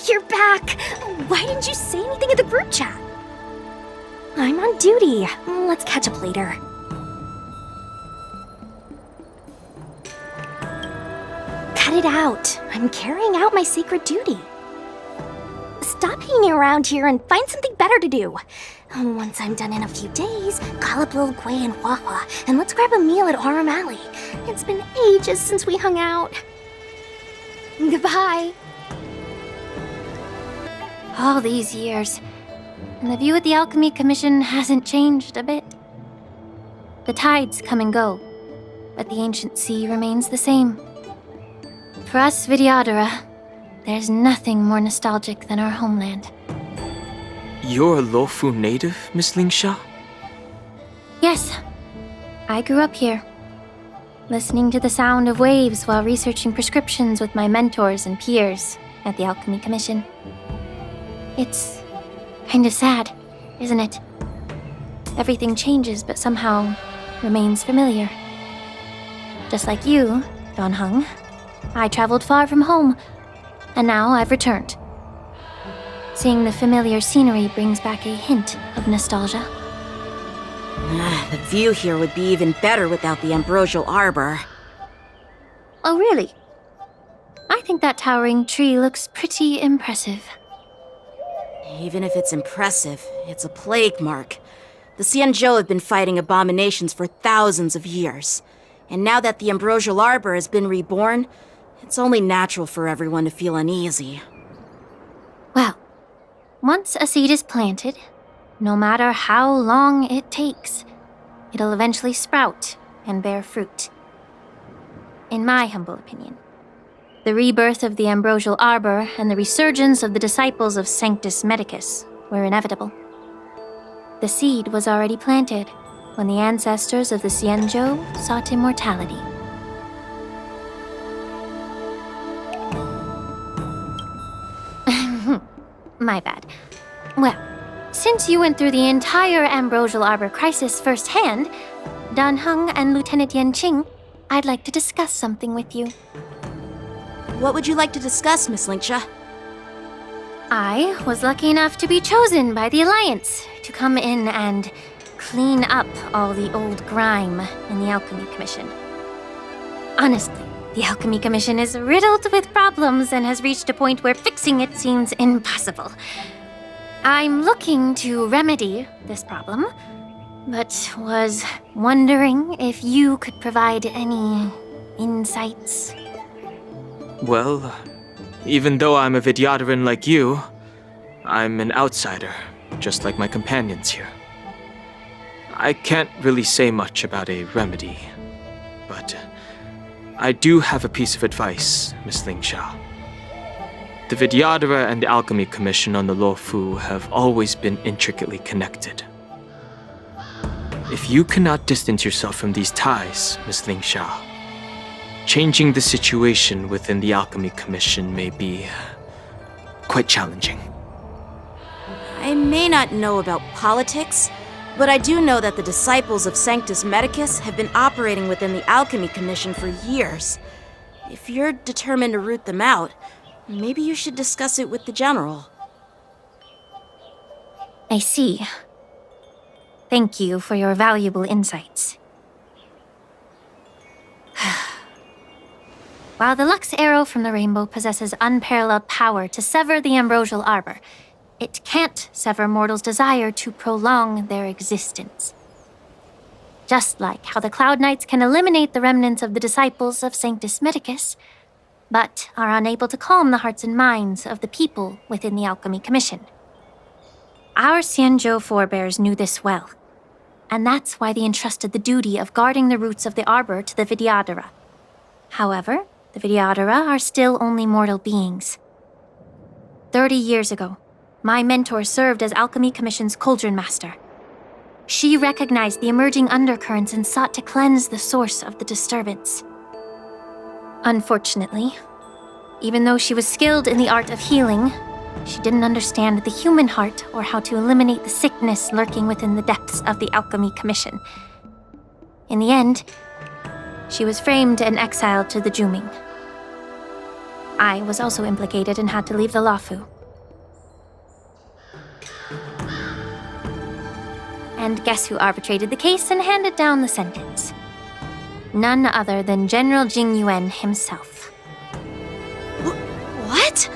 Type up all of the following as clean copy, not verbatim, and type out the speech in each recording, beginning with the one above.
You're back! Why didn't you say anything in the group chat? I'm on duty. Let's catch up later. Cut it out. I'm carrying out my sacred duty. Stop hanging around here and find something better to do. Once I'm done in a few days, call up Lil Gwei and Hua and let's grab a meal at Aurum Alley. It's been ages since we hung out. Goodbye. All these years, and the view of the Alchemy Commission hasn't changed a bit. The tides come and go, but the ancient sea remains the same. For us Vidyadhara, there's nothing more nostalgic than our homeland. You're a Luofu native, Miss Lingsha? Yes, I grew up here, listening to the sound of waves while researching prescriptions with my mentors and peers at the Alchemy Commission. It's kind of sad, isn't it? Everything changes but somehow remains familiar. Just like you, Don Hung, I traveled far from home, and now I've returned. Seeing the familiar scenery brings back a hint of nostalgia. The view here would be even better without the ambrosial arbor. Oh, really? I think that towering tree looks pretty impressive. Even if it's impressive, it's a plague mark. The Xianzhou have been fighting abominations for thousands of years. And now that the ambrosial arbor has been reborn, it's only natural for everyone to feel uneasy. Well, once a seed is planted, no matter how long it takes, it'll eventually sprout and bear fruit. In my humble opinion, the rebirth of the ambrosial arbor and the resurgence of the disciples of Sanctus Medicus were inevitable. The seed was already planted when the ancestors of the Xianzhou sought immortality. My bad. Well, since you went through the entire ambrosial arbor crisis firsthand, Dan Heng and Lieutenant Yanqing, I'd like to discuss something with you. What would you like to discuss, Miss Lingsha? I was lucky enough to be chosen by the Alliance to come in and clean up all the old grime in the Alchemy Commission. Honestly, the Alchemy Commission is riddled with problems and has reached a point where fixing it seems impossible. I'm looking to remedy this problem, but was wondering if you could provide any insights. Well, even though I'm a Vidyadharan like you, I'm an outsider, just like my companions here. I can't really say much about a remedy, but I do have a piece of advice, Miss Lingsha. The Vidyadhara and the Alchemy Commission on the Luofu have always been intricately connected. If you cannot distance yourself from these ties, Miss Lingsha, changing the situation within the Alchemy Commission may be quite challenging. I may not know about politics, but I do know that the disciples of Sanctus Medicus have been operating within the Alchemy Commission for years. If you're determined to root them out, maybe you should discuss it with the General. I see. Thank you for your valuable insights. While the Lux Arrow from the Rainbow possesses unparalleled power to sever the ambrosial arbor, it can't sever mortals' desire to prolong their existence. Just like how the Cloud Knights can eliminate the remnants of the disciples of Sanctus Medicus, but are unable to calm the hearts and minds of the people within the Alchemy Commission. Our Xianzhou forebears knew this well, and that's why they entrusted the duty of guarding the roots of the arbor to the Vidyadhara. However, the Vidyadhara are still only mortal beings. 30 years ago, my mentor served as Alchemy Commission's Cauldron Master. She recognized the emerging undercurrents and sought to cleanse the source of the disturbance. Unfortunately, even though she was skilled in the art of healing, she didn't understand the human heart or how to eliminate the sickness lurking within the depths of the Alchemy Commission. In the end, she was framed and exiled to the Juming. I was also implicated and had to leave the Lafu. And guess who arbitrated the case and handed down the sentence? None other than General Jing Yuan himself. What?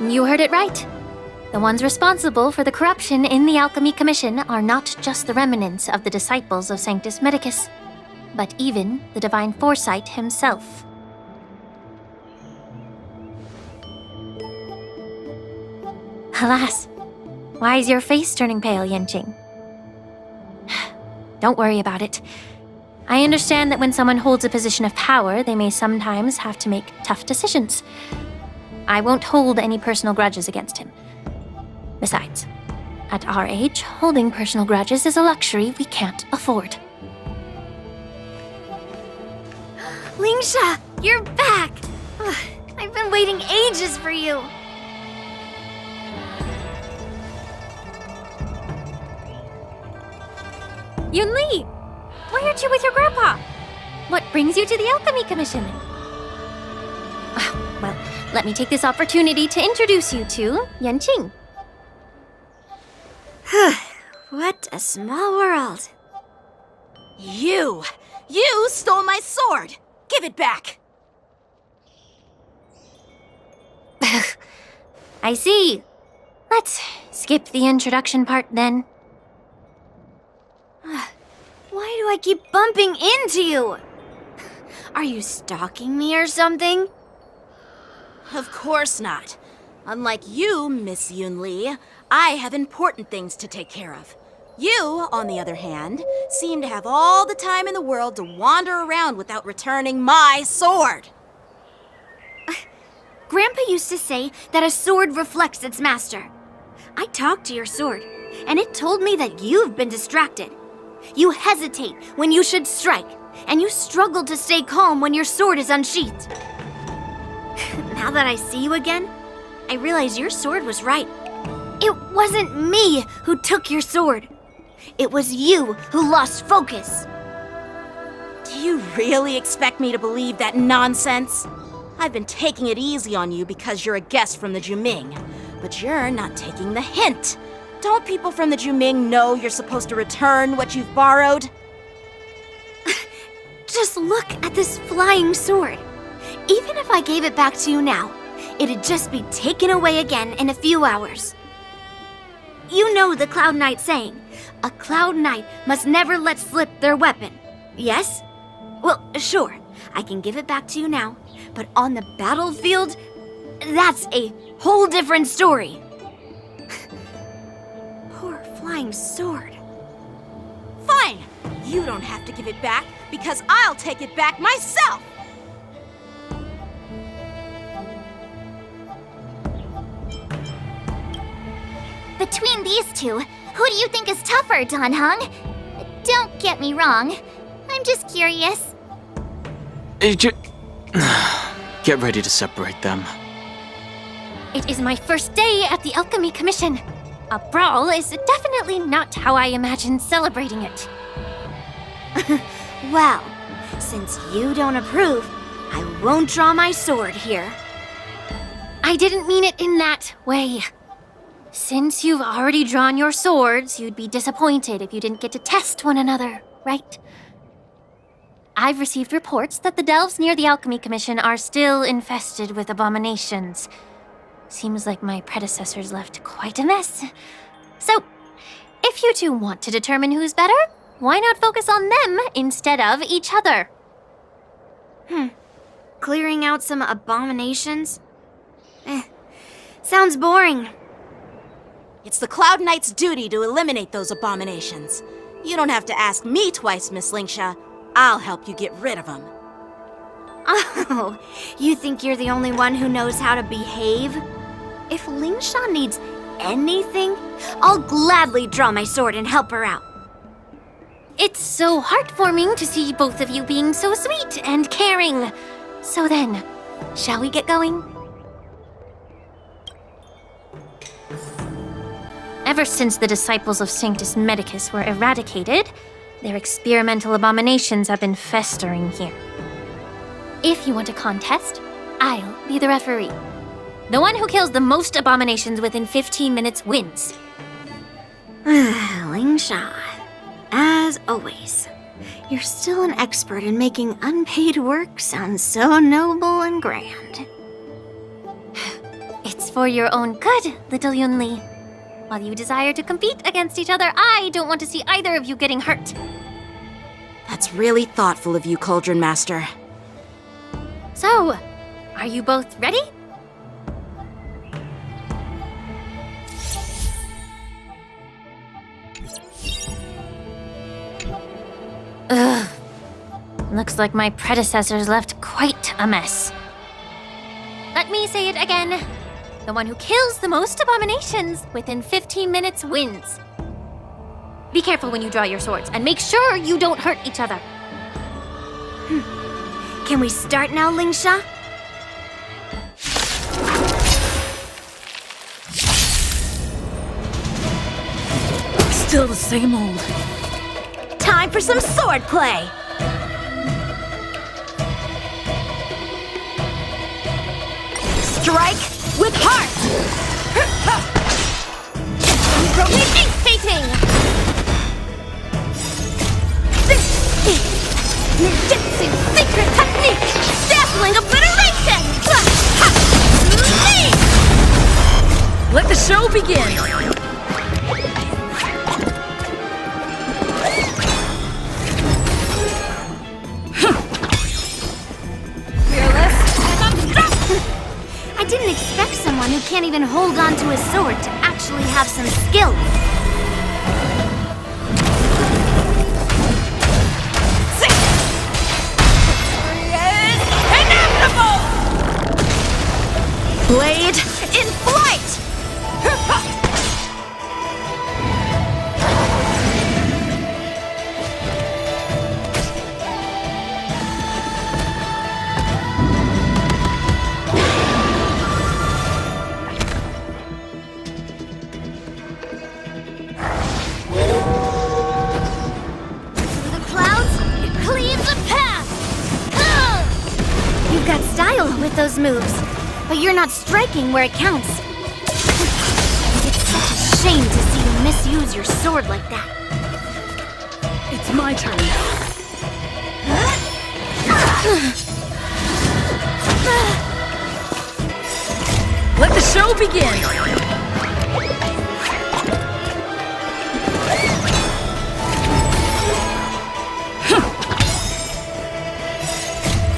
You heard it right. The ones responsible for the corruption in the Alchemy Commission are not just the remnants of the disciples of Sanctus Medicus, but even the Divine Foresight himself. Alas, why is your face turning pale, Yanqing? Don't worry about it. I understand that when someone holds a position of power, they may sometimes have to make tough decisions. I won't hold any personal grudges against him. Besides, at our age, holding personal grudges is a luxury we can't afford. Lingsha, you're back! Ugh, I've been waiting ages for you. Yunli! Why aren't you with your grandpa? What brings you to the Alchemy Commission? Well, let me take this opportunity to introduce you to Yanqing. What a small world. You stole my sword! Give it back! I see. Let's skip the introduction part then. Why do I keep bumping into you? Are you stalking me or something? Of course not. Unlike you, Miss Yunli, I have important things to take care of. You, on the other hand, seem to have all the time in the world to wander around without returning my sword. Grandpa used to say that a sword reflects its master. I talked to your sword, and it told me that you've been distracted. You hesitate when you should strike, and you struggle to stay calm when your sword is unsheathed. Now that I see you again, I realize your sword was right. It wasn't me who took your sword. It was you who lost focus. Do you really expect me to believe that nonsense? I've been taking it easy on you because you're a guest from the Juming, but you're not taking the hint. Don't people from the Juming know you're supposed to return what you've borrowed? Just look at this flying sword. Even if I gave it back to you now, it'd just be taken away again in a few hours. You know the Cloud Knight saying, a Cloud Knight must never let slip their weapon. Yes? Well, sure, I can give it back to you now, but on the battlefield, that's a whole different story. Poor flying sword. Fine! You don't have to give it back because I'll take it back myself! Between these two, who do you think is tougher, Dan Heng? Don't get me wrong. I'm just curious. Get ready to separate them. It is my first day at the Alchemy Commission. A brawl is definitely not how I imagined celebrating it. Well, since you don't approve, I won't draw my sword here. I didn't mean it in that way. Since you've already drawn your swords, you'd be disappointed if you didn't get to test one another, right? I've received reports that the delves near the Alchemy Commission are still infested with abominations. Seems like my predecessors left quite a mess. So, if you two want to determine who's better, why not focus on them instead of each other? Clearing out some abominations? Sounds boring. It's the Cloud Knight's duty to eliminate those abominations. You don't have to ask me twice, Miss Lingsha. I'll help you get rid of them. Oh, you think you're the only one who knows how to behave? If Lingsha needs anything, I'll gladly draw my sword and help her out. It's so heartwarming to see both of you being so sweet and caring. So then, shall we get going? Ever since the disciples of Sanctus Medicus were eradicated, their experimental abominations have been festering here. If you want a contest, I'll be the referee. The one who kills the most abominations within 15 minutes wins. Lingsha, as always, you're still an expert in making unpaid work sound so noble and grand. It's for your own good, little Yunli. While you desire to compete against each other, I don't want to see either of you getting hurt. That's really thoughtful of you, Cauldron Master. So, are you both ready? Ugh. Looks like my predecessors left quite a mess. Let me say it again. The one who kills the most abominations within 15 minutes wins. Be careful when you draw your swords, and make sure you don't hurt each other. Can we start now, Lingsha? Still the same old. Time for some sword play! Strike with heart! Fating! Ninjutsu secret technique! Dazzling obliteration! Let the show begin! I didn't expect someone who can't even hold on to his sword to actually have some skill. Blade in flight! You've got style with those moves, but you're not striking where it counts. It's such a shame to see you misuse your sword like that. It's my turn. Let the show begin!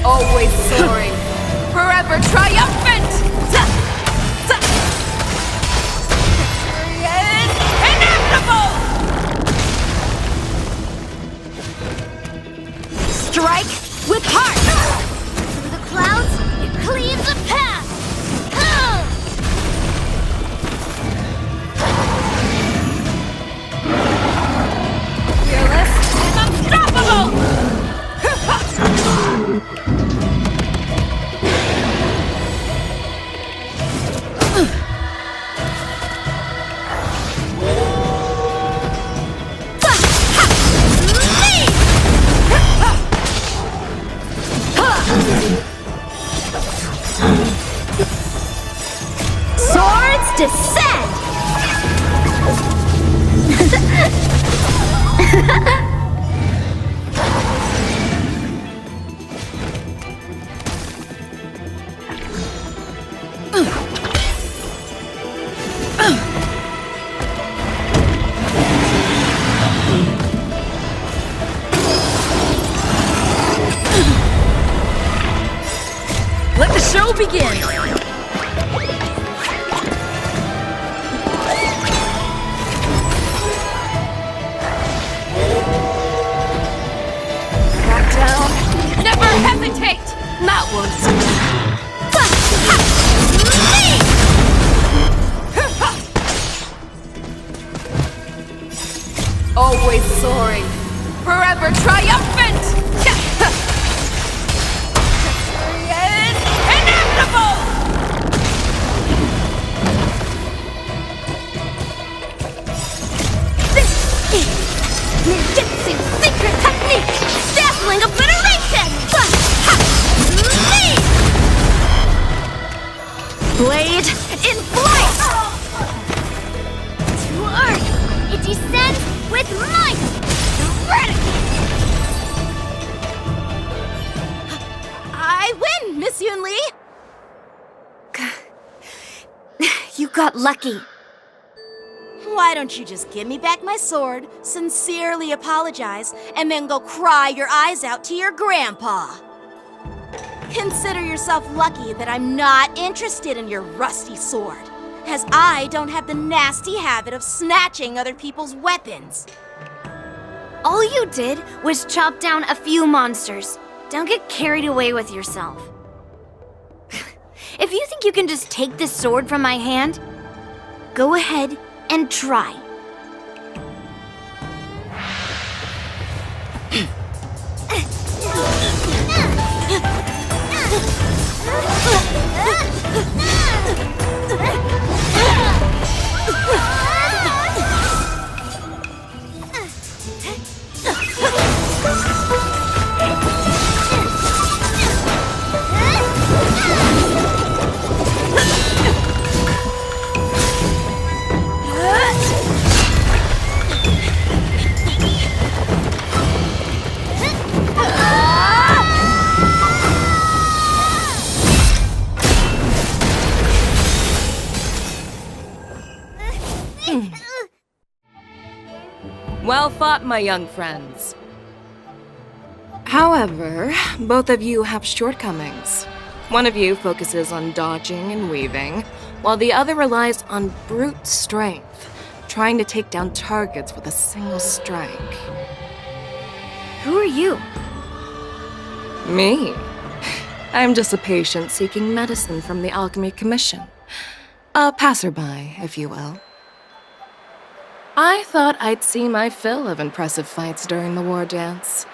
Always soaring, forever triumphant! Inevitable! Strike with heart! Through the clouds, it cleaves a path! Fearless and unstoppable! Swords descend! Let the show begin! Back down. Never hesitate! Not once. Always soaring, forever triumphant! Inevitable! Ninjutsu secret technique! Dazzling obliteration! Blade in flight! To Earth, it descends with might! I win, Miss Yunli! You got lucky. Why don't you just give me back my sword, sincerely apologize, and then go cry your eyes out to your grandpa? Consider yourself lucky that I'm not interested in your rusty sword, as I don't have the nasty habit of snatching other people's weapons. All you did was chop down a few monsters. Don't get carried away with yourself. If you think you can just take this sword from my hand, go ahead and try. Well fought, my young friends. However, both of you have shortcomings. One of you focuses on dodging and weaving, while the other relies on brute strength, trying to take down targets with a single strike. Who are you? Me? I'm just a patient seeking medicine from the Alchemy Commission. A passerby, if you will. I thought I'd see my fill of impressive fights during the war dance.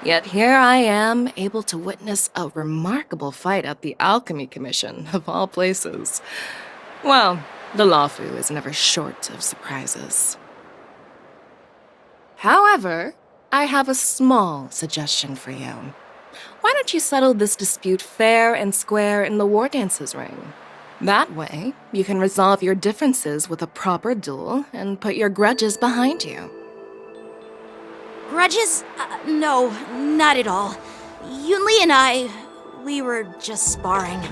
Yet here I am, able to witness a remarkable fight at the Alchemy Commission, of all places. Well, the Lawfu is never short of surprises. However, I have a small suggestion for you. Why don't you settle this dispute fair and square in the war dance's ring? That way, you can resolve your differences with a proper duel and put your grudges behind you. Grudges? No, not at all. Yunli and we were just sparring.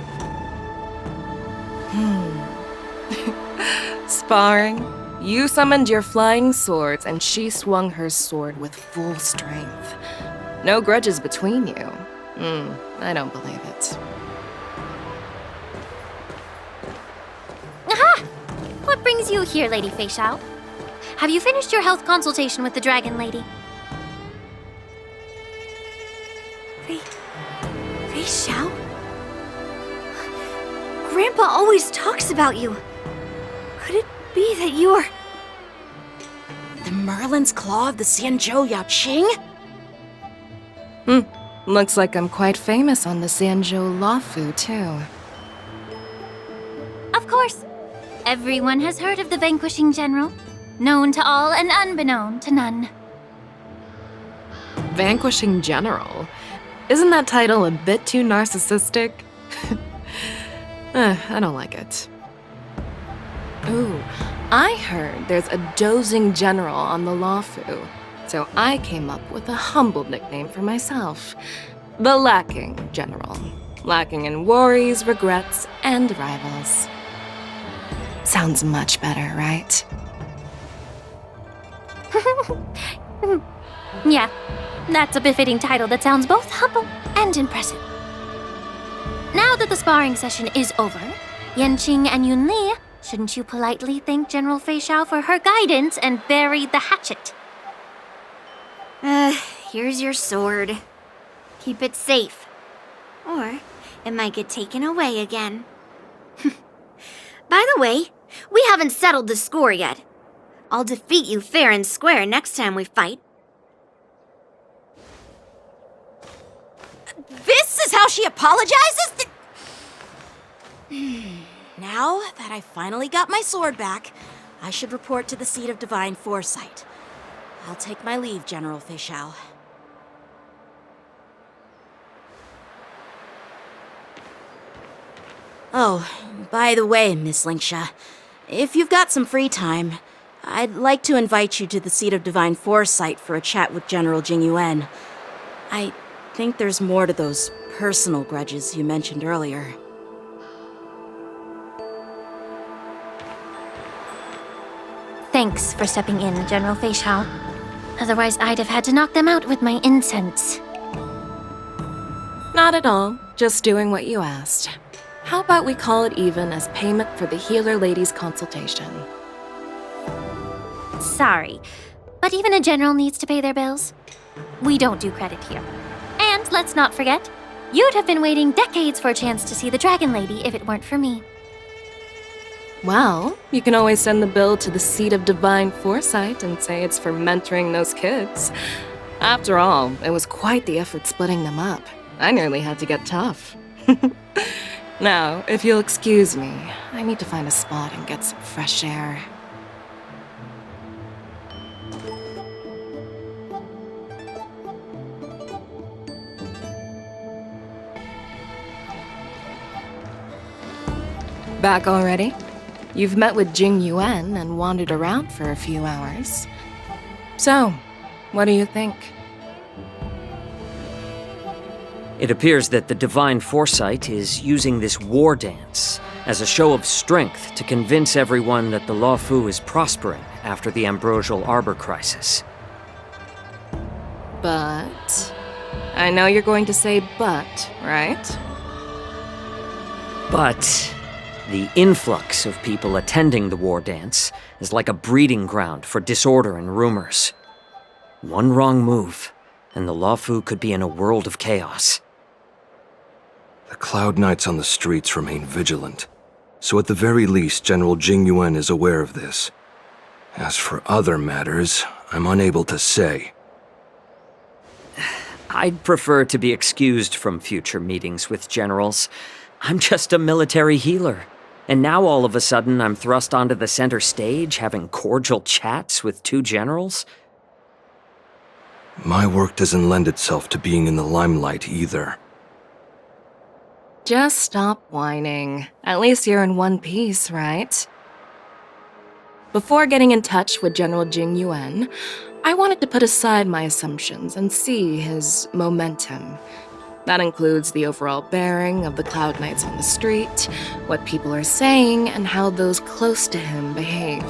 Sparring? You summoned your flying swords and she swung her sword with full strength. No grudges between you. I don't believe it. Aha! What brings you here, Lady Fei Xiao? Have you finished your health consultation with the Dragon Lady? Fei Xiao? Grandpa always talks about you. Could it be that you are... The Merlin's Claw of the Xianzhou Yaoqing? Looks like I'm quite famous on the Xianzhou Lawfu, too. Of course. Everyone has heard of the Vanquishing General. Known to all and unbeknown to none. Vanquishing General? Isn't that title a bit too narcissistic? I don't like it. Ooh, I heard there's a dozing general on the Lawfu, so I came up with a humble nickname for myself. The Lacking General. Lacking in worries, regrets, and rivals. Sounds much better, right? Yeah, that's a befitting title that sounds both humble and impressive. Now that the sparring session is over, Yanqing and Yunli, shouldn't you politely thank General Fei Xiao for her guidance and bury the hatchet? Here's your sword. Keep it safe. Or it might get taken away again. By the way, we haven't settled the score yet. I'll defeat you fair and square next time we fight. This is how she apologizes? Now that I finally got my sword back, I should report to the seat of divine foresight. I'll take my leave, General Fei Xiao. Oh, by the way, Miss Linksha, if you've got some free time, I'd like to invite you to the Seat of Divine Foresight for a chat with General Jingyuan. I think there's more to those personal grudges you mentioned earlier. Thanks for stepping in, General Feixiao. Otherwise, I'd have had to knock them out with my incense. Not at all. Just doing what you asked. How about we call it even as payment for the healer lady's consultation? Sorry, but even a general needs to pay their bills. We don't do credit here. And let's not forget, you'd have been waiting decades for a chance to see the Dragon Lady if it weren't for me. Well, you can always send the bill to the Seat of Divine Foresight and say it's for mentoring those kids. After all, it was quite the effort splitting them up. I nearly had to get tough. Now, if you'll excuse me, I need to find a spot and get some fresh air. Back already? You've met with Jingyuan and wandered around for a few hours. So, what do you think? It appears that the Divine Foresight is using this war dance as a show of strength to convince everyone that the Luofu is prospering after the Ambrosial Arbor crisis. But... I know you're going to say but, right? But the influx of people attending the war dance is like a breeding ground for disorder and rumors. One wrong move, and the Luofu could be in a world of chaos. The Cloud Knights on the streets remain vigilant, so at the very least General Jingyuan is aware of this. As for other matters, I'm unable to say. I'd prefer to be excused from future meetings with generals. I'm just a military healer. And now all of a sudden I'm thrust onto the center stage having cordial chats with two generals? My work doesn't lend itself to being in the limelight either. Just stop whining. At least you're in one piece, right? Before getting in touch with General Jingyuan, I wanted to put aside my assumptions and see his momentum. That includes the overall bearing of the Cloud Knights on the street, what people are saying, and how those close to him behave.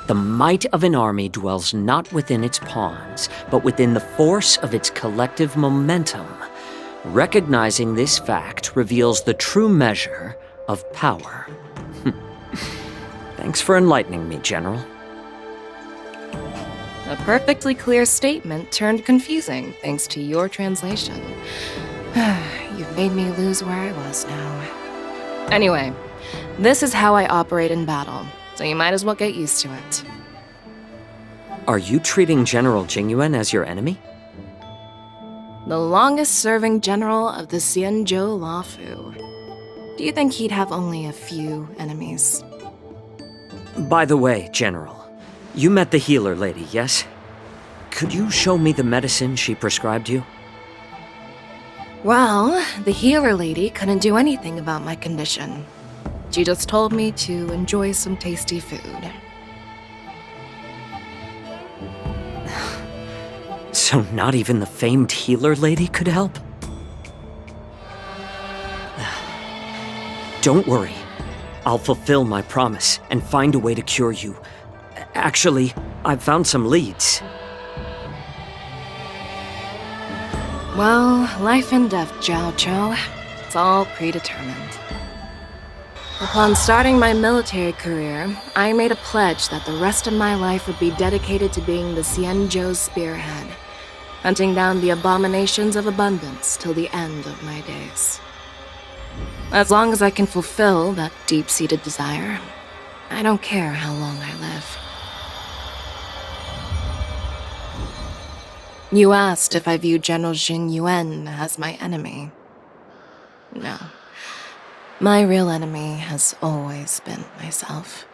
The might of an army dwells not within its pawns, but within the force of its collective momentum. Recognizing this fact reveals the true measure of power. Thanks for enlightening me, General. A perfectly clear statement turned confusing thanks to your translation. You've made me lose where I was now. Anyway, this is how I operate in battle, so you might as well get used to it. Are you treating General Jingyuan as your enemy? The longest-serving general of the Xianzhou Luofu. Do you think he'd have only a few enemies? By the way, General, you met the healer lady, yes? Could you show me the medicine she prescribed you? Well, the healer lady couldn't do anything about my condition. She just told me to enjoy some tasty food. So not even the famed healer lady could help? Don't worry. I'll fulfill my promise and find a way to cure you. Actually, I've found some leads. Well, life and death, Jiao Chou. It's all predetermined. Upon starting my military career, I made a pledge that the rest of my life would be dedicated to being the Xianzhou's spearhead, hunting down the abominations of abundance till the end of my days. As long as I can fulfill that deep-seated desire, I don't care how long I live. You asked if I view General Jingyuan as my enemy. No. My real enemy has always been myself.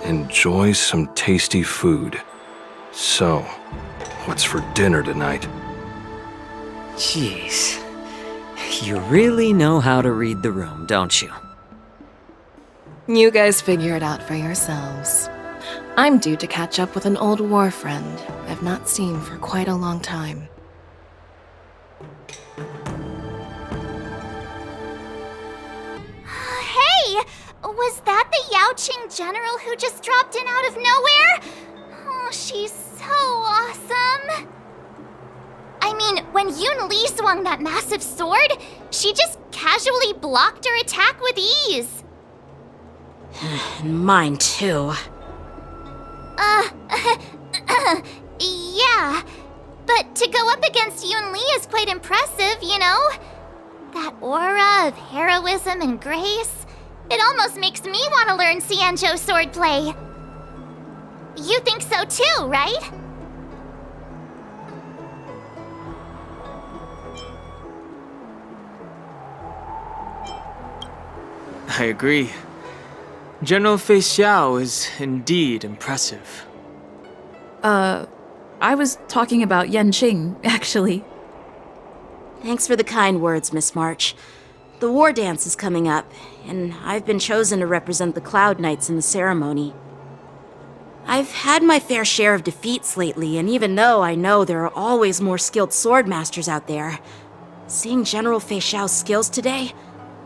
Enjoy some tasty food. So, what's for dinner tonight? Jeez. You really know how to read the room, don't you? You guys figure it out for yourselves. I'm due to catch up with an old war friend I've not seen for quite a long time. Hey! Was that the Yaoqing general who just dropped in out of nowhere? Oh, she's so awesome! I mean, when Yun Li swung that massive sword, she just casually blocked her attack with ease. Mine too. Yeah. But to go up against Yun Li is quite impressive, you know? That aura of heroism and grace. It almost makes me want to learn Xianzhou swordplay. You think so too, right? I agree. General Fei Xiao is indeed impressive. I was talking about Yanqing, actually. Thanks for the kind words, Miss March. The war dance is coming up, and I've been chosen to represent the Cloud Knights in the ceremony. I've had my fair share of defeats lately, and even though I know there are always more skilled swordmasters out there, seeing General Fei Xiao's skills today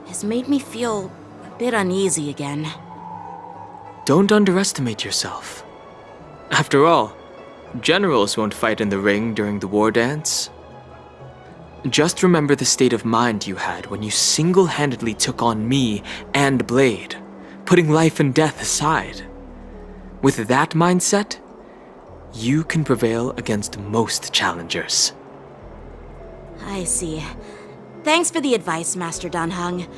has made me feel a bit uneasy again. Don't underestimate yourself. After all, generals won't fight in the ring during the war dance. Just remember the state of mind you had when you single-handedly took on me and Blade, putting life and death aside. With that mindset, you can prevail against most challengers. I see. Thanks for the advice, Master Danheng.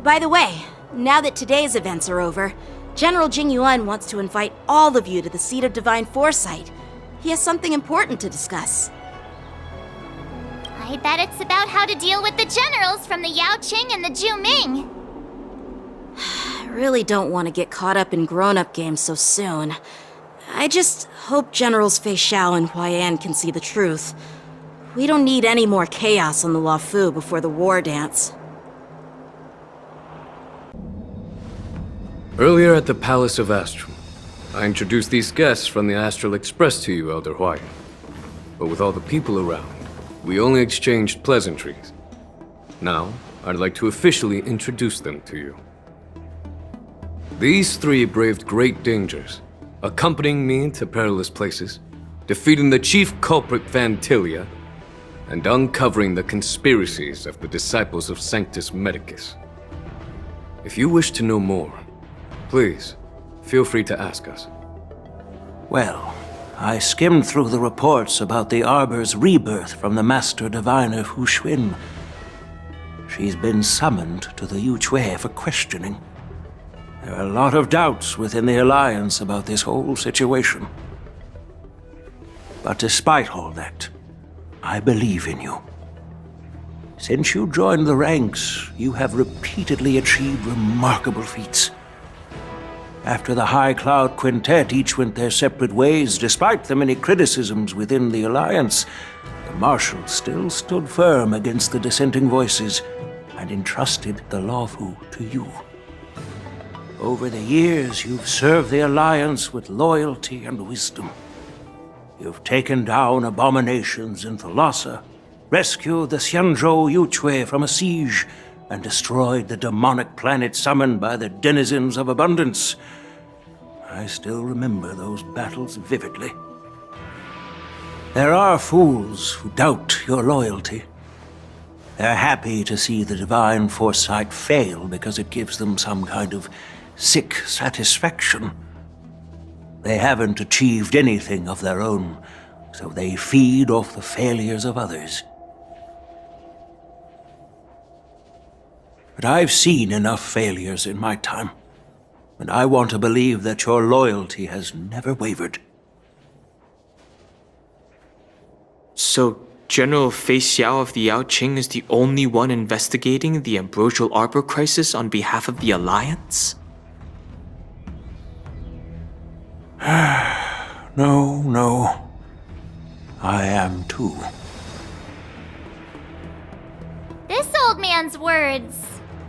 By the way, now that today's events are over, General Jingyuan wants to invite all of you to the Seat of Divine Foresight. He has something important to discuss. I bet it's about how to deal with the generals from the Yaoqing and the Zhuming. I really don't want to get caught up in grown-up games so soon. I just hope Generals Fei Xiao and Huaiyan can see the truth. We don't need any more chaos on the Luofu before the war dance. Earlier at the Palace of Astral, I introduced these guests from the Astral Express to you, Elder Huaiyan. But with all the people around, we only exchanged pleasantries. Now, I'd like to officially introduce them to you. These three braved great dangers, accompanying me to perilous places, defeating the chief culprit Vantilia, and uncovering the conspiracies of the disciples of Sanctus Medicus. If you wish to know more, please, feel free to ask us. Well, I skimmed through the reports about the Arbor's rebirth from the Master Diviner Hu Xuan. She's been summoned to the Yuchui for questioning. There are a lot of doubts within the Alliance about this whole situation. But despite all that, I believe in you. Since you joined the ranks, you have repeatedly achieved remarkable feats. After the High Cloud Quintet each went their separate ways, despite the many criticisms within the Alliance, the Marshal still stood firm against the dissenting voices and entrusted the Luofu to you. Over the years, you've served the Alliance with loyalty and wisdom. You've taken down abominations in Thalassa, rescued the Xianzhou Yuchui from a siege, and destroyed the demonic planet summoned by the denizens of abundance. I still remember those battles vividly. There are fools who doubt your loyalty. They're happy to see the divine foresight fail because it gives them some kind of sick satisfaction. They haven't achieved anything of their own, so they feed off the failures of others. But I've seen enough failures in my time, and I want to believe that your loyalty has never wavered. So, General Fei Xiao of the Yaoqing is the only one investigating the Ambrosial Arbor crisis on behalf of the Alliance? No. you. This old man's words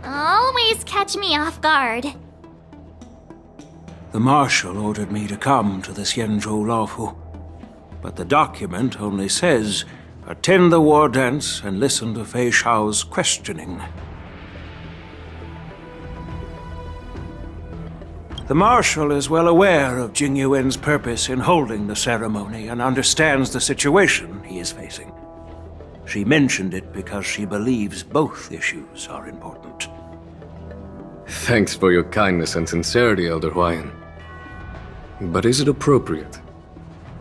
always catch me off guard. The Marshal ordered me to come to the Xianzhou Laofu, but the document only says, attend the war dance and listen to Fei Shao's questioning. The Marshal is well aware of Jing Yuan's purpose in holding the ceremony and understands the situation he is facing. She mentioned it because she believes both issues are important. Thanks for your kindness and sincerity, Elder Huayan. But is it appropriate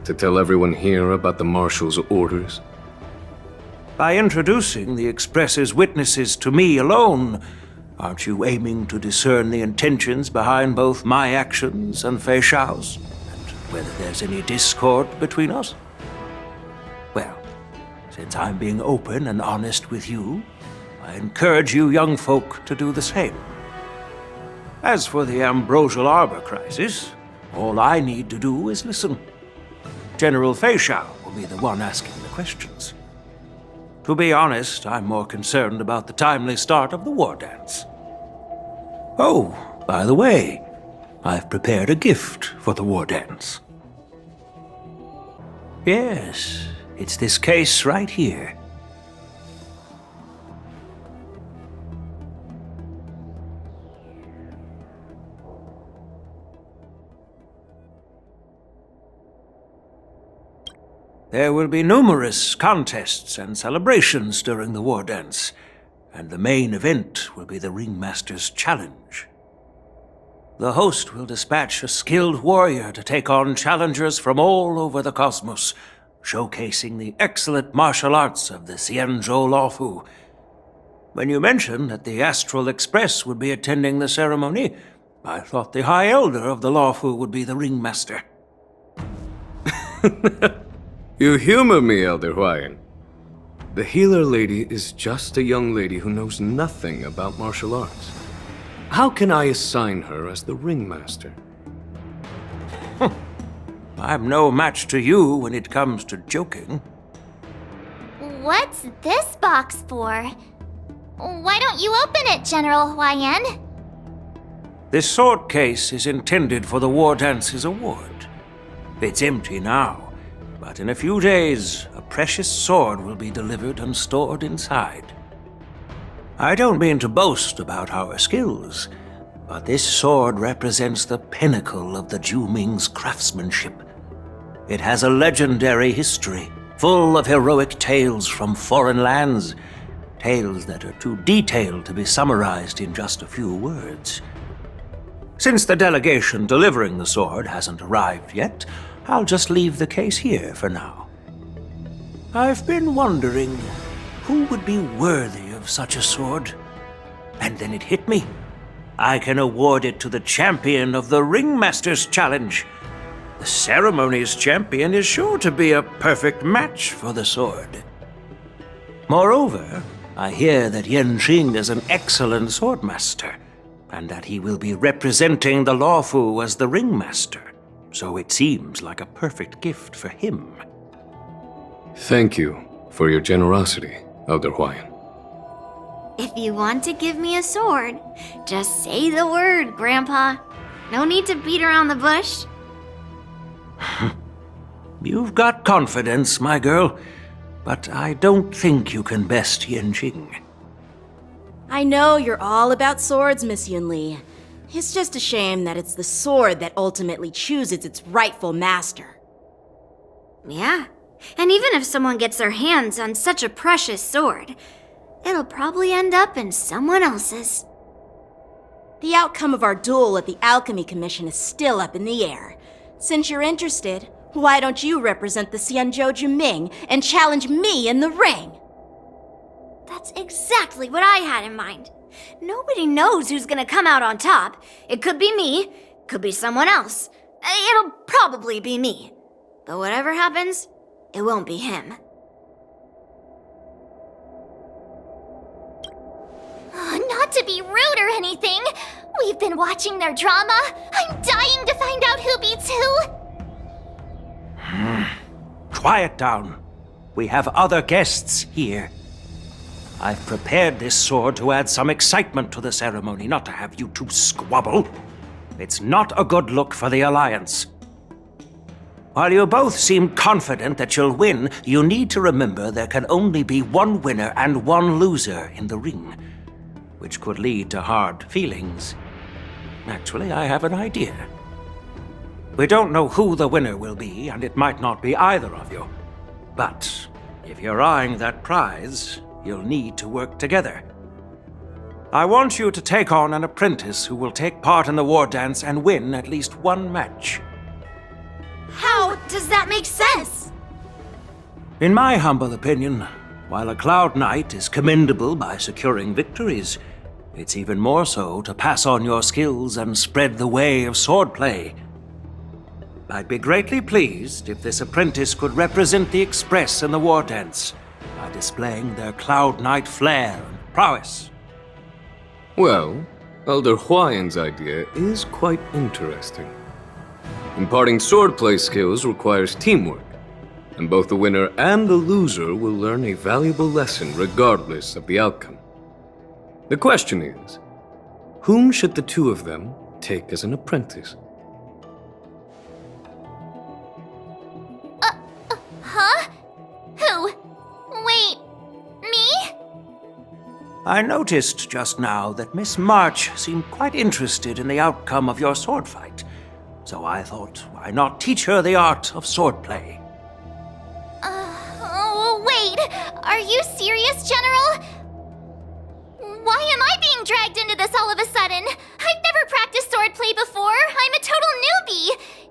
to tell everyone here about the Marshal's orders? By introducing the Express's witnesses to me alone, aren't you aiming to discern the intentions behind both my actions and Fei Shao's? And whether there's any discord between us? Well, since I'm being open and honest with you, I encourage you young folk to do the same. As for the Ambrosial Arbor crisis, all I need to do is listen. General Fei Shao will be the one asking the questions. To be honest, I'm more concerned about the timely start of the war dance. Oh, by the way, I've prepared a gift for the war dance. Yes, it's this case right here. There will be numerous contests and celebrations during the war dance, and the main event will be the Ringmaster's Challenge. The host will dispatch a skilled warrior to take on challengers from all over the cosmos, showcasing the excellent martial arts of the Xianzhou Laofu. When you mentioned that the Astral Express would be attending the ceremony, I thought the High Elder of the Laofu would be the Ringmaster. You humor me, Elder Huayan. The healer lady is just a young lady who knows nothing about martial arts. How can I assign her as the ringmaster? I'm no match to you when it comes to joking. What's this box for? Why don't you open it, General Huayan? This sword case is intended for the War Dance's award. It's empty now. But in a few days, a precious sword will be delivered and stored inside. I don't mean to boast about our skills, but this sword represents the pinnacle of the Zhu-Ming's craftsmanship. It has a legendary history, full of heroic tales from foreign lands, tales that are too detailed to be summarized in just a few words. Since the delegation delivering the sword hasn't arrived yet, I'll just leave the case here for now. I've been wondering who would be worthy of such a sword. And then it hit me. I can award it to the champion of the Ringmaster's Challenge. The ceremony's champion is sure to be a perfect match for the sword. Moreover, I hear that Yanqing is an excellent swordmaster, and that he will be representing the Laofu as the Ringmaster. So it seems like a perfect gift for him. Thank you for your generosity, Elder Huayan. If you want to give me a sword, just say the word, Grandpa. No need to beat around the bush. You've got confidence, my girl, but I don't think you can best Yanqing. I know you're all about swords, Miss Yunli. It's just a shame that it's the sword that ultimately chooses its rightful master. Yeah, and even if someone gets their hands on such a precious sword, it'll probably end up in someone else's. The outcome of our duel at the Alchemy Commission is still up in the air. Since you're interested, why don't you represent the Xianzhou Juming and challenge me in the ring? That's exactly what I had in mind. Nobody knows who's gonna come out on top. It could be me, could be someone else. It'll probably be me. But whatever happens, it won't be him. Not to be rude or anything, we've been watching their drama. I'm dying to find out who beats who. Quiet down. we have other guests here. I've prepared this sword to add some excitement to the ceremony, not to have you two squabble. It's not a good look for the Alliance. While you both seem confident that you'll win, you need to remember there can only be one winner and one loser in the ring, which could lead to hard feelings. Actually, I have an idea. We don't know who the winner will be, and it might not be either of you. But if you're eyeing that prize, you'll need to work together. I want you to take on an apprentice who will take part in the war dance and win at least one match. How does that make sense? In my humble opinion, while a Cloud Knight is commendable by securing victories, it's even more so to pass on your skills and spread the way of swordplay. I'd be greatly pleased if this apprentice could represent the Express in the war dance by displaying their Cloud Knight flair and prowess. Well, Elder Huayan's idea is quite interesting. Imparting swordplay skills requires teamwork, and both the winner and the loser will learn a valuable lesson regardless of the outcome. The question is, whom should the two of them take as an apprentice? Huh? Who? Wait, me? I noticed just now that Miss March seemed quite interested in the outcome of your sword fight. So I thought, why not teach her the art of swordplay? Wait, are you serious, General? Why am I being dragged into this all of a sudden? I've never practiced swordplay before. I'm a total newbie.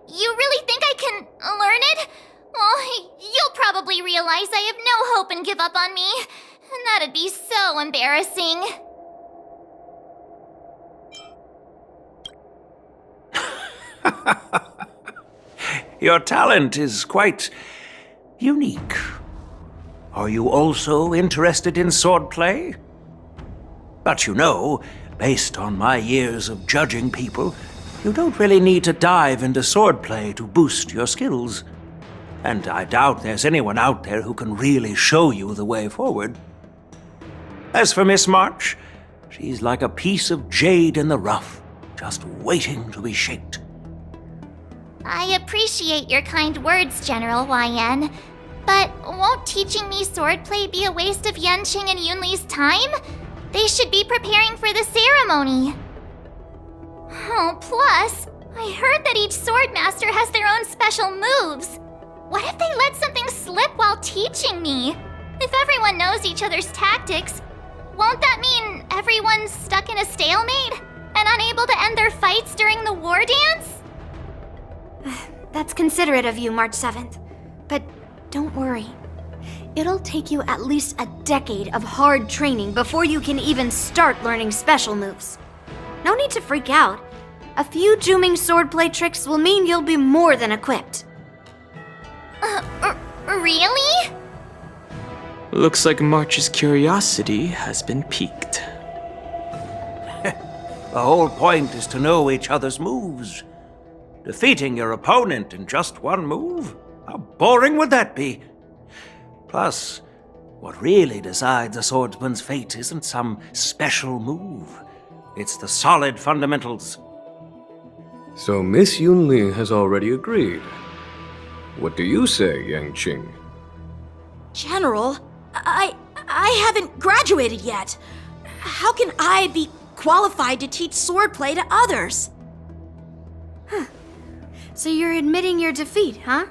You really think I can learn it? Well, you'll probably realize I have no hope and give up on me. And that'd be so embarrassing. Your talent is quite unique. Are you also interested in swordplay? But you know, based on my years of judging people, you don't really need to dive into swordplay to boost your skills. And I doubt there's anyone out there who can really show you the way forward. As for Miss March, she's like a piece of jade in the rough, just waiting to be shaped. I appreciate your kind words, General YN. But won't teaching me swordplay be a waste of Yanqing and Yunli's time? They should be preparing for the ceremony. Oh, plus, I heard that each swordmaster has their own special moves. What if they let something slip while teaching me? If everyone knows each other's tactics, won't that mean everyone's stuck in a stalemate and unable to end their fights during the war dance? That's considerate of you, March 7th. But don't worry. It'll take you at least a decade of hard training before you can even start learning special moves. No need to freak out. A few Juming swordplay tricks will mean you'll be more than equipped. Really? Looks like March's curiosity has been piqued. The whole point is to know each other's moves. Defeating your opponent in just one move? How boring would that be? Plus, what really decides a swordsman's fate isn't some special move. It's the solid fundamentals. So Miss Yunli has already agreed. What do you say, Yanqing? General, I haven't graduated yet. How can I be qualified to teach swordplay to others? So you're admitting your defeat, huh?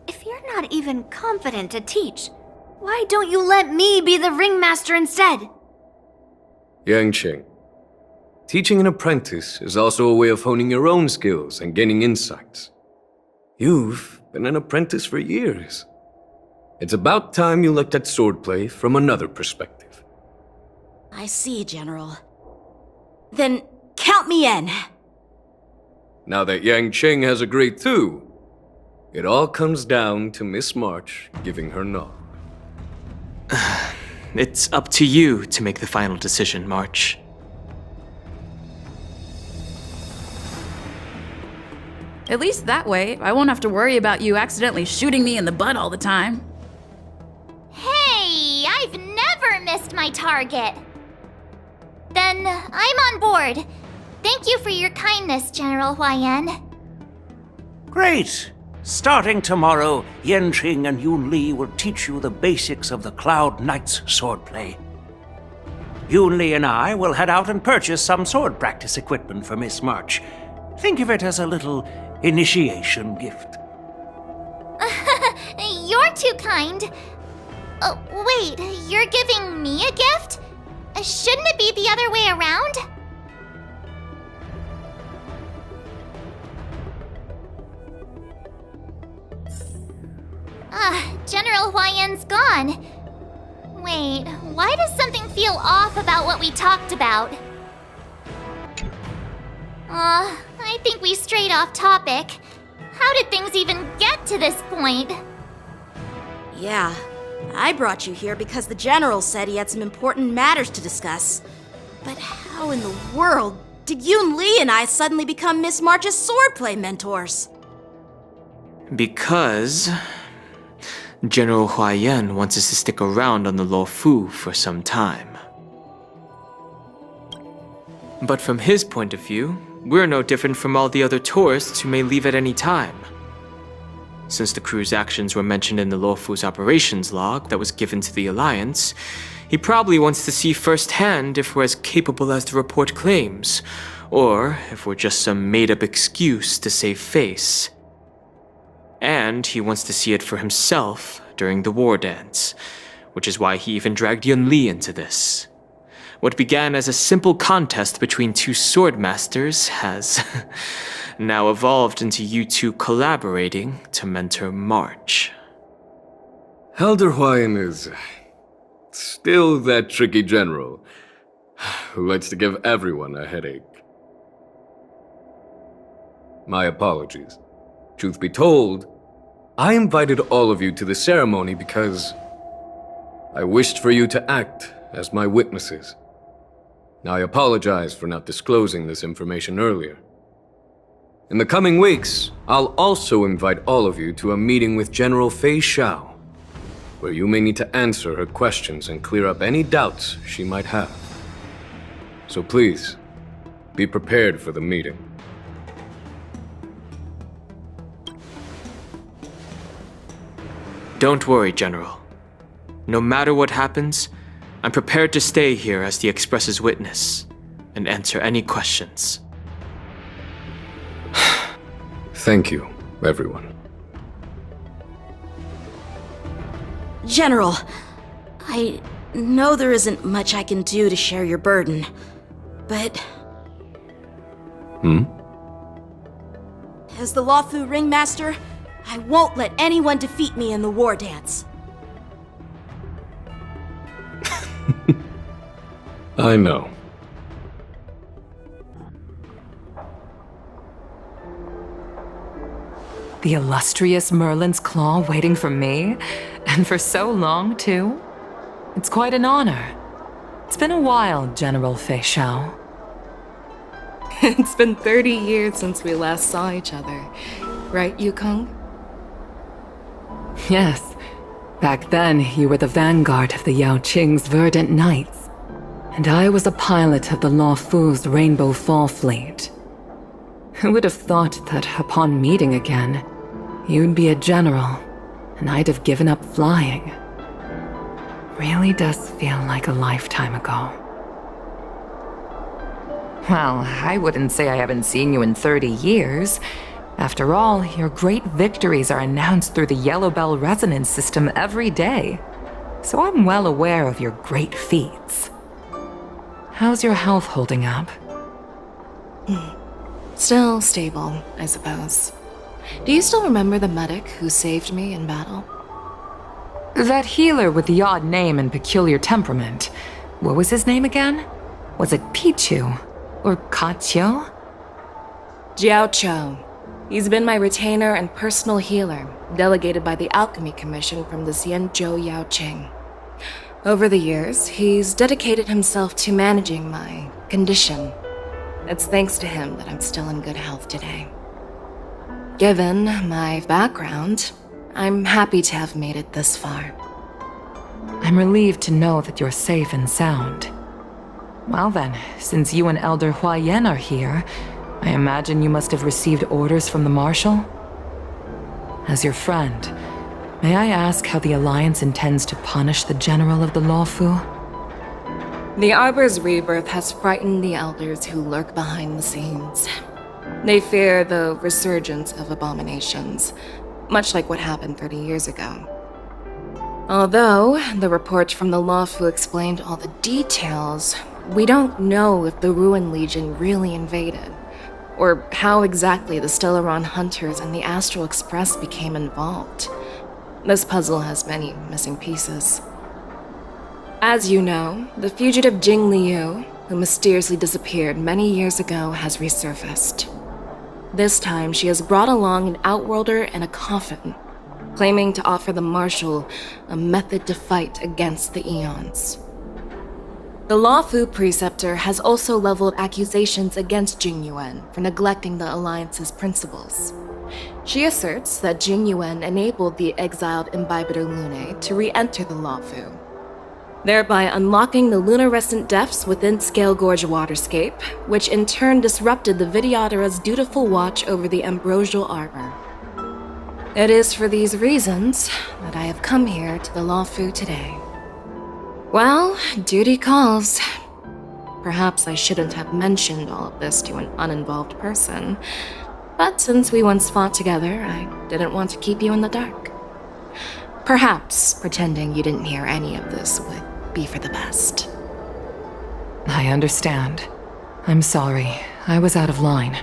If you're not even confident to teach, why don't you let me be the ringmaster instead? Yanqing, teaching an apprentice is also a way of honing your own skills and gaining insights. You've been an apprentice for years. It's about time you looked at swordplay from another perspective. I see, General. Then count me in. Now that Yanqing has agreed too, it all comes down to Miss March giving her nod. It's up to you to make the final decision, March. At least that way, I won't have to worry about you accidentally shooting me in the butt all the time. I've never missed my target! Then I'm on board. Thank you for your kindness, General Huayan. Great! Starting tomorrow, Yanqing and Yun Li will teach you the basics of the Cloud Knight's swordplay. Yun Li and I will head out and purchase some sword practice equipment for Miss March. Think of it as a little initiation gift. You're too kind. Wait, you're giving me a gift? Shouldn't it be the other way around? General Huayan's gone. Wait, why does something feel off about what we talked about? I think we strayed off topic. How did things even get to this point? Yeah, I brought you here because the General said he had some important matters to discuss. But how in the world did Yun Li and I suddenly become Miss March's swordplay mentors? Because General Huayan wants us to stick around on the Luofu for some time. But from his point of view, we're no different from all the other tourists who may leave at any time. Since the crew's actions were mentioned in the Luofu's operations log that was given to the Alliance, he probably wants to see firsthand if we're as capable as the report claims, or if we're just some made-up excuse to save face. And he wants to see it for himself during the war dance, which is why he even dragged Yun Li into this. What began as a simple contest between two sword masters has now evolved into you two collaborating to mentor March. Elder Huayan is still that tricky general who likes to give everyone a headache. My apologies. Truth be told, I invited all of you to the ceremony because I wished for you to act as my witnesses. I apologize for not disclosing this information earlier. In the coming weeks, I'll also invite all of you to a meeting with General Fei Xiao, where you may need to answer her questions and clear up any doubts she might have. So please, be prepared for the meeting. Don't worry, General. No matter what happens, I'm prepared to stay here as the Express's witness and answer any questions. Thank you, everyone. General, I know there isn't much I can do to share your burden, but... As the Luofu Ringmaster, I won't let anyone defeat me in the war dance. I know. The illustrious Merlin's Claw waiting for me? And for so long, too? It's quite an honor. It's been a while, General Fei Xiao. It's been 30 years since we last saw each other. Right, Yukong? Yes. Back then, you were the vanguard of the Yao Qing's Verdant Knights. And I was a pilot of the Luofu's Rainbow Fall Fleet. Who would have thought that upon meeting again, you'd be a general, and I'd have given up flying. Really does feel like a lifetime ago. Well, I wouldn't say I haven't seen you in 30 years. After all, your great victories are announced through the Yellow Bell resonance system every day. So I'm well aware of your great feats. How's your health holding up? Still stable, I suppose. Do you still remember the medic who saved me in battle? That healer with the odd name and peculiar temperament. What was his name again? Was it Pichu? Or Kachio? Jiao Cho. He's been my retainer and personal healer, delegated by the Alchemy Commission from the Xianzhou Yao Qing. Over the years, he's dedicated himself to managing my condition. It's thanks to him that I'm still in good health today. Given my background, I'm happy to have made it this far. I'm relieved to know that you're safe and sound. Well then, since you and Elder Huayan are here, I imagine you must have received orders from the Marshal? As your friend, may I ask how the Alliance intends to punish the General of the Lawfu? The Arbor's rebirth has frightened the elders who lurk behind the scenes. They fear the resurgence of abominations, much like what happened 30 years ago. Although the report from the Lawfu explained all the details, we don't know if the Ruin Legion really invaded, or how exactly the Stellaron Hunters and the Astral Express became involved. This puzzle has many missing pieces. As you know, the fugitive Jing Liu, who mysteriously disappeared many years ago, has resurfaced. This time, she has brought along an Outworlder and a coffin, claiming to offer the Marshal a method to fight against the Eons. The Lawfu Preceptor has also leveled accusations against Jing Yuan for neglecting the Alliance's principles. She asserts that Jing Yuan enabled the exiled Imbibitor Lunae to re-enter the Lawfu, thereby unlocking the lunarescent depths within Scale Gorge Waterscape, which in turn disrupted the Vidyadhara's dutiful watch over the Ambrosial Arbor. It is for these reasons that I have come here to the Lawfu today. Well, duty calls. Perhaps I shouldn't have mentioned all of this to an uninvolved person, but since we once fought together, I didn't want to keep you in the dark. Perhaps pretending you didn't hear any of this would be for the best. I understand. I'm sorry. I was out of line.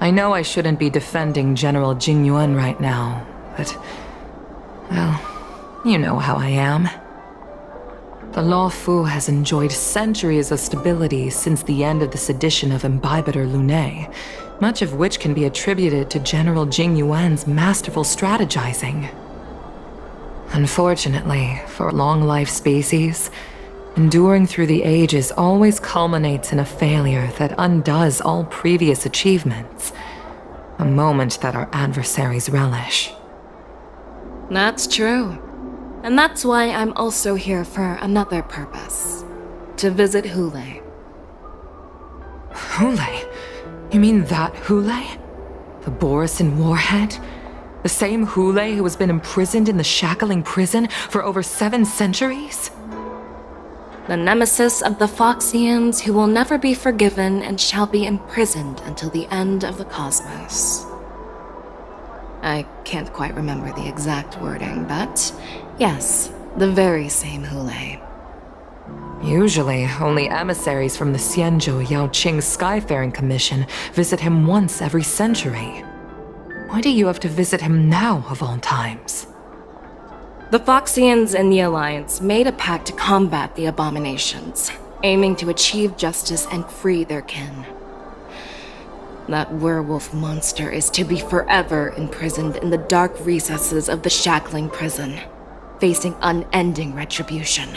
I know I shouldn't be defending General Jing Yuan right now, but... well, you know how I am. The Lawfu has enjoyed centuries of stability since the end of the sedition of Imbibitor Lunae, much of which can be attributed to General Jing Yuan's masterful strategizing. Unfortunately, for a long-life species, enduring through the ages always culminates in a failure that undoes all previous achievements, a moment that our adversaries relish. That's true. And that's why I'm also here for another purpose. To visit Hule. Hule? You mean that Hule? The Borisin Warhead? The same Hule who has been imprisoned in the Shackling Prison for over 7 centuries? The nemesis of the Foxians who will never be forgiven and shall be imprisoned until the end of the cosmos. I can't quite remember the exact wording, but yes, the very same Hule. Usually, only emissaries from the Xianzhou Yaoqing Skyfaring Commission visit him once every century. Why do you have to visit him now, of all times? The Foxians and the Alliance made a pact to combat the abominations, aiming to achieve justice and free their kin. That werewolf monster is to be forever imprisoned in the dark recesses of the Shackling Prison, facing unending retribution.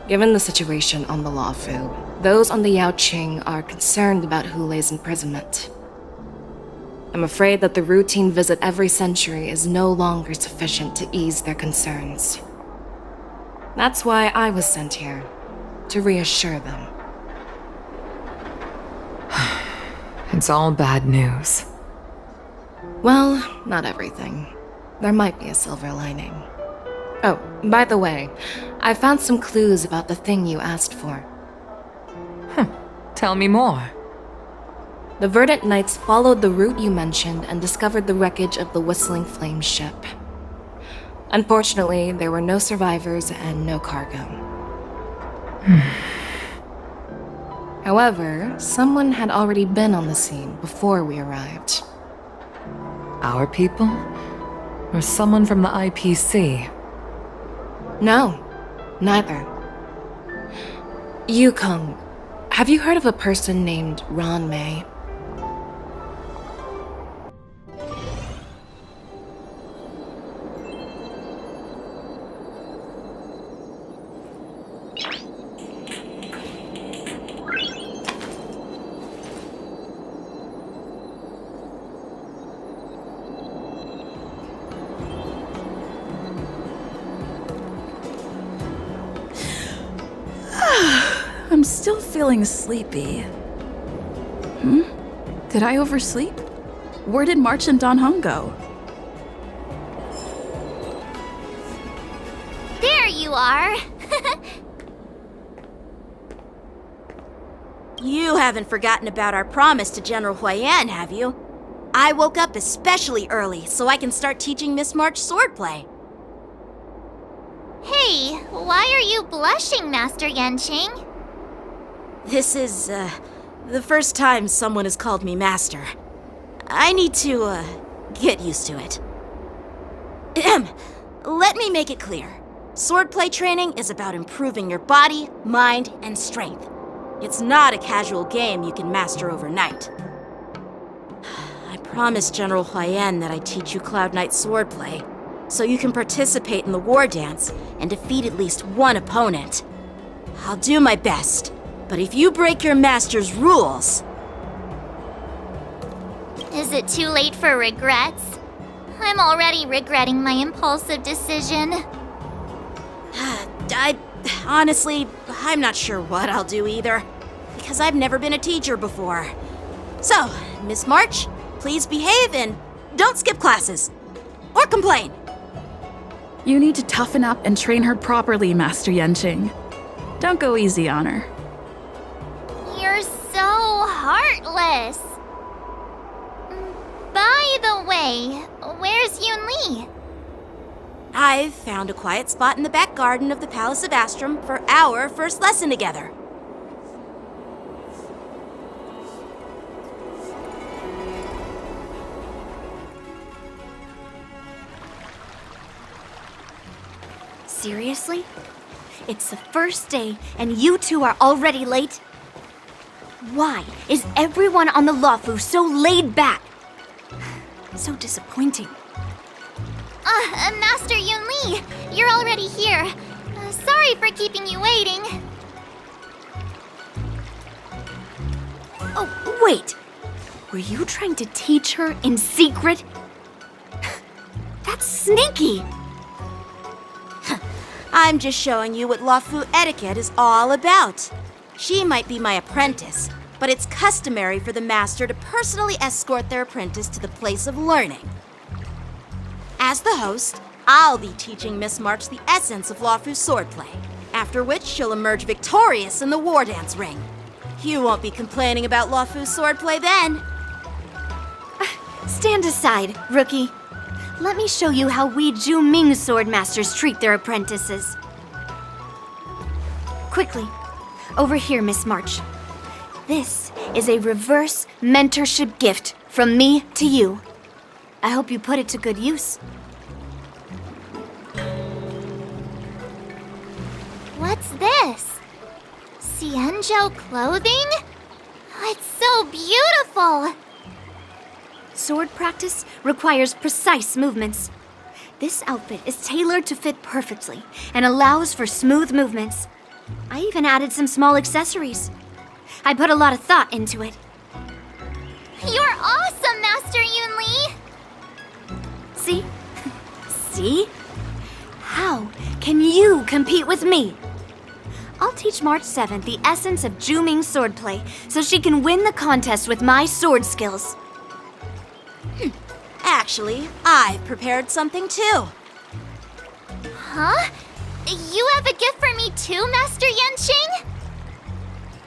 Given the situation on the Lawfu, those on the Yaoqing are concerned about Hule's imprisonment. I'm afraid that the routine visit every century is no longer sufficient to ease their concerns. That's why I was sent here, to reassure them. It's all bad news. Well, not everything. There might be a silver lining. Oh, by the way, I found some clues about the thing you asked for. Tell me more. The Verdant Knights followed the route you mentioned and discovered the wreckage of the Whistling Flame ship. Unfortunately, there were no survivors and no cargo. However, someone had already been on the scene before we arrived. Our people? Or someone from the IPC? No, neither. Yukong, have you heard of a person named Ron May? I'm still feeling sleepy. Did I oversleep? Where did March and Dan Hong go? There you are. You haven't forgotten about our promise to General Huayan, have you? I woke up especially early so I can start teaching Miss March swordplay. Hey, why are you blushing, Master Yanqing? This is, the first time someone has called me Master. I need to, get used to it. Let me make it clear. Swordplay training is about improving your body, mind, and strength. It's not a casual game you can master overnight. I promised General Huayan that I'd teach you Cloud Knight swordplay, so you can participate in the war dance and defeat at least one opponent. I'll do my best, but if you break your master's rules... Is it too late for regrets? I'm already regretting my impulsive decision. Honestly, I'm not sure what I'll do either, because I've never been a teacher before. So, Miss March, please behave and don't skip classes. Or complain. You need to toughen up and train her properly, Master Yanqing. Don't go easy on her. You're so heartless. By the way, where's Yunli? I've found a quiet spot in the back garden of the Palace of Astrum for our first lesson together. Seriously? It's the first day and you two are already late? Why is everyone on the Luofu so laid back? So disappointing. Master Yunli, you're already here. Sorry for keeping you waiting. Oh, wait. Were you trying to teach her in secret? That's sneaky. I'm just showing you what Luofu etiquette is all about. She might be my apprentice, but it's customary for the master to personally escort their apprentice to the place of learning. As the host, I'll be teaching Miss March the essence of Luofu's swordplay, after which she'll emerge victorious in the war dance ring. You won't be complaining about Luofu's swordplay then. Stand aside, rookie. Let me show you how we Zhu-Ming swordmasters treat their apprentices. Quickly, over here, Miss March. This is a reverse mentorship gift from me to you. I hope you put it to good use. What's this? Xianzhou clothing? It's so beautiful! Sword practice requires precise movements. This outfit is tailored to fit perfectly and allows for smooth movements. I even added some small accessories. I put a lot of thought into it. You're awesome, Master Yunli! See? See? How can you compete with me? I'll teach March 7th the essence of Zhu-Ming swordplay so she can win the contest with my sword skills. Actually, I've prepared something too. Huh? You have a gift for me too, Master Yanqing?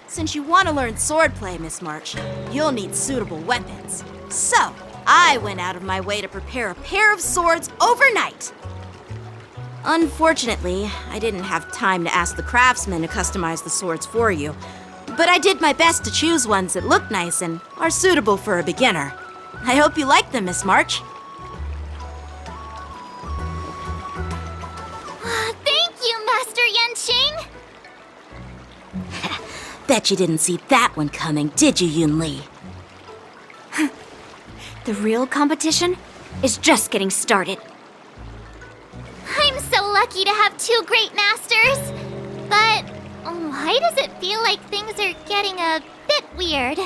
Since you want to learn swordplay, Miss March, you'll need suitable weapons. So, I went out of my way to prepare a pair of swords overnight. Unfortunately, I didn't have time to ask the craftsman to customize the swords for you, but I did my best to choose ones that look nice and are suitable for a beginner. I hope you like them, Miss March. Thank you, Master Yanqing! Bet you didn't see that one coming, did you, Yunli? The real competition is just getting started. I'm so lucky to have two great masters! But why does it feel like things are getting a bit weird?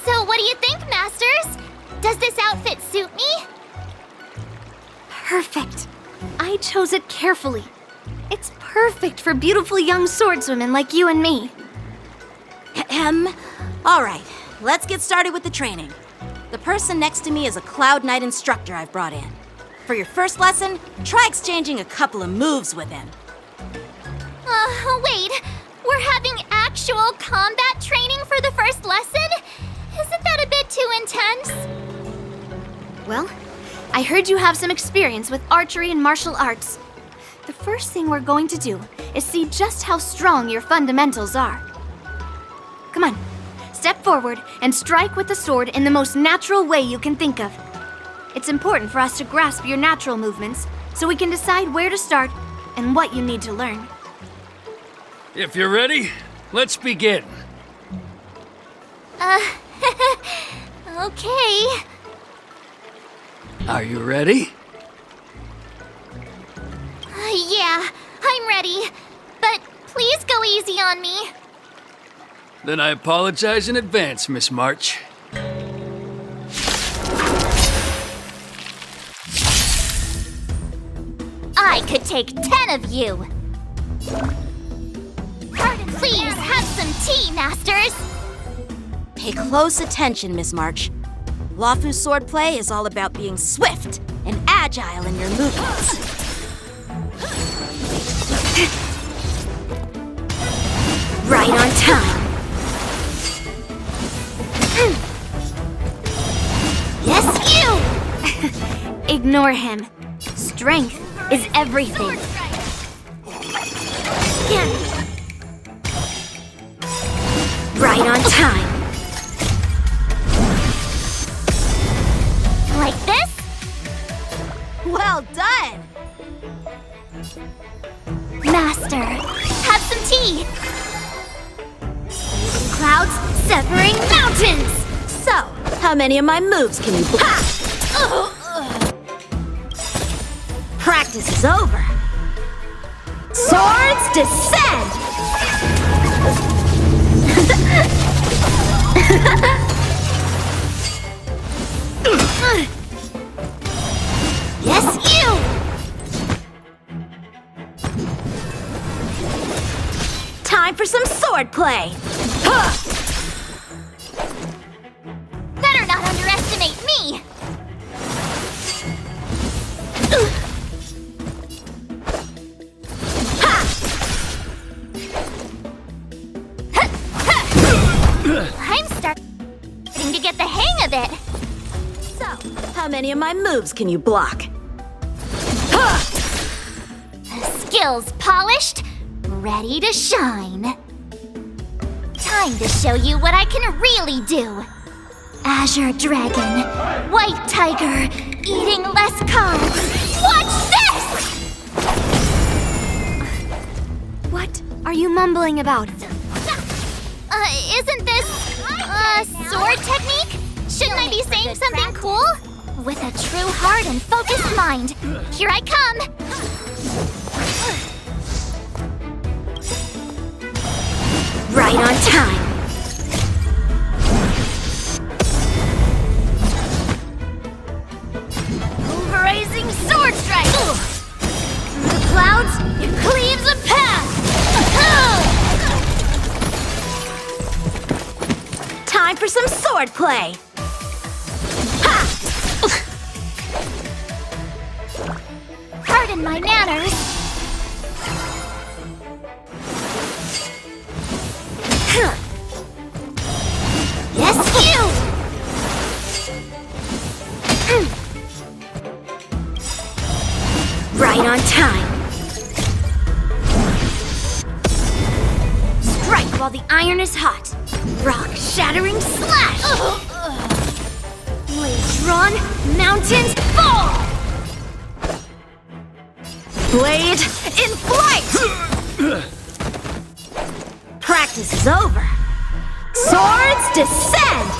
So what do you think, Masters? Does this outfit suit me? perfect. I chose it carefully. It's perfect for beautiful young swordswomen like you and me. Alright, let's get started with the training. The person next to me is a Cloud Knight instructor I've brought in. For your first lesson, try exchanging a couple of moves with him. Wait. We're having actual combat training for the first lesson? Isn't that a bit too intense? Well, I heard you have some experience with archery and martial arts. The first thing we're going to do is see just how strong your fundamentals are. Come on, step forward and strike with the sword in the most natural way you can think of. It's important for us to grasp your natural movements so we can decide where to start and what you need to learn. If you're ready, let's begin. Okay. Are you ready? Yeah, I'm ready. But please go easy on me. Then I apologize in advance, Miss March. I could take 10 of you. Please have some tea, masters. Pay close attention, Miss March. Lawfu's swordplay is all about being swift and agile in your movements. Right on time. Yes, you! Ignore him. Strength is everything. Right on time. Like this? Well done! Master, have some tea. Splitting clouds, severing mountains. So, how many of my moves can you block? Practice is over. Swords descend! Yes, you! Time for some swordplay! Better not underestimate me! I'm starting to get the hang of it. So, how many of my moves can you block? Skills polished, ready to shine. Time to show you what I can really do. Azure Dragon, White Tiger, eating less carbs. Watch this! What are you mumbling about? Isn't this sword technique? Shouldn't I be saying something cool? With a true heart and focused mind. Here I come! Right on time. Pulverizing sword strike! Through the clouds, it cleaves a path! Time for some swordplay! Pardon my manners. Yes, you! Right on time. Strike while the iron is hot. Rock-shattering slash! Blade drawn, mountains fall! Blade in flight! Practice is over. Swords descend!